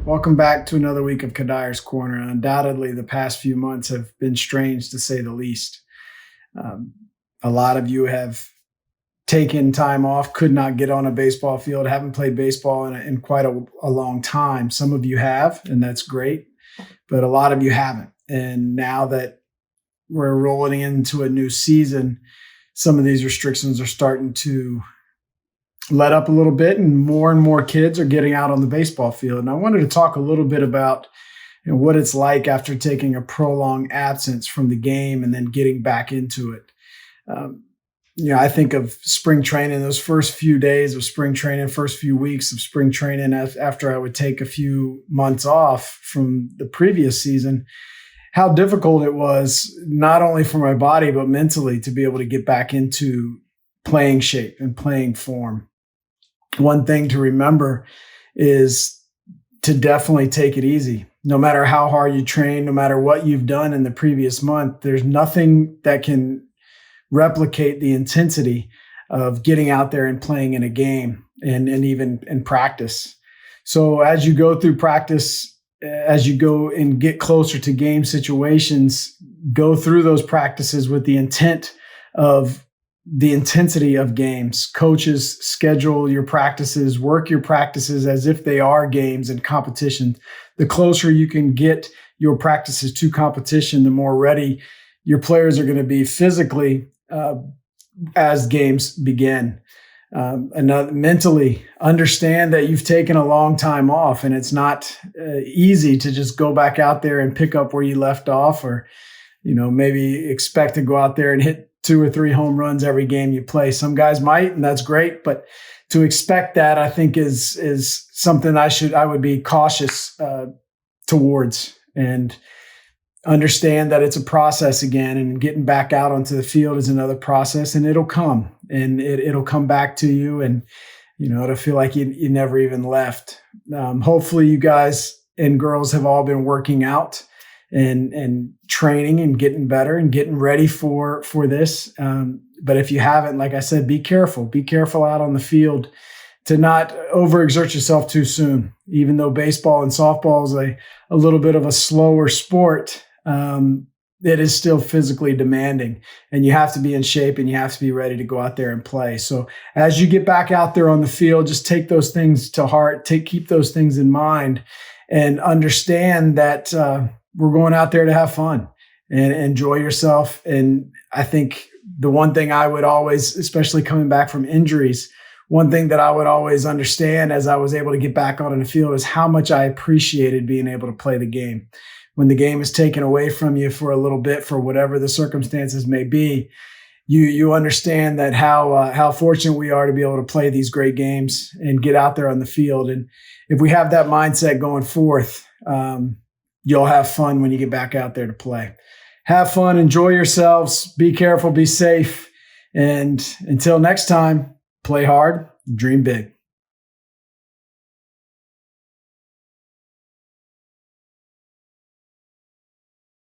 Welcome back to another week of Kadaire's Corner. Undoubtedly, the past few months have been strange to say the least. Um, a lot of you have taken time off, could not get on a baseball field, haven't played baseball in quite a long time. Some of you have, and that's great, but a lot of you haven't. And now that we're rolling into a new season, some of these restrictions are starting to let up a little bit, and more kids are getting out on the baseball field. And I wanted to talk a little bit about what it's like after taking a prolonged absence from the game and then getting back into it. I think of spring training, those first few days of spring training, first few weeks of spring training after I would take a few months off from the previous season, how difficult it was, not only for my body, but mentally, to be able to get back into playing shape and playing form. One thing to remember is to definitely take it easy. No matter how hard you train, no matter what you've done in the previous month, there's nothing that can replicate the intensity of getting out there and playing in a game and even in practice. So as you go through practice, as you go and get closer to game situations, go through those practices with the intent of the intensity of games. Coaches schedule your practices, work your practices as if they are games and competition. The closer you can get your practices to competition, the more ready your players are going to be physically as games begin. And mentally, understand that you've taken a long time off, and it's not easy to just go back out there and pick up where you left off, or maybe expect to go out there and hit 2 or 3 home runs every game you play. Some guys might, and that's great, but to expect that, I think is something I would be cautious towards, and understand that it's a process again, and getting back out onto the field is another process, and it'll come, and it'll come back to you, and it'll feel like you never even left. Hopefully you guys and girls have all been working out and training and getting better and getting ready for this. But if you haven't, like I said, be careful. Be careful out on the field to not overexert yourself too soon. Even though baseball and softball is a little bit of a slower sport, it is still physically demanding, and you have to be in shape and you have to be ready to go out there and play. So as you get back out there on the field, just take those things to heart, keep those things in mind, and understand that we're going out there to have fun and enjoy yourself. And I think the one thing I would always, especially coming back from injuries, one thing that I would always understand as I was able to get back on the field is how much I appreciated being able to play the game. When the game is taken away from you for a little bit, for whatever the circumstances may be, you understand that how fortunate we are to be able to play these great games and get out there on the field. And if we have that mindset going forth, you'll have fun when you get back out there to play. Have fun, enjoy yourselves, be careful, be safe, and until next time, play hard, dream big.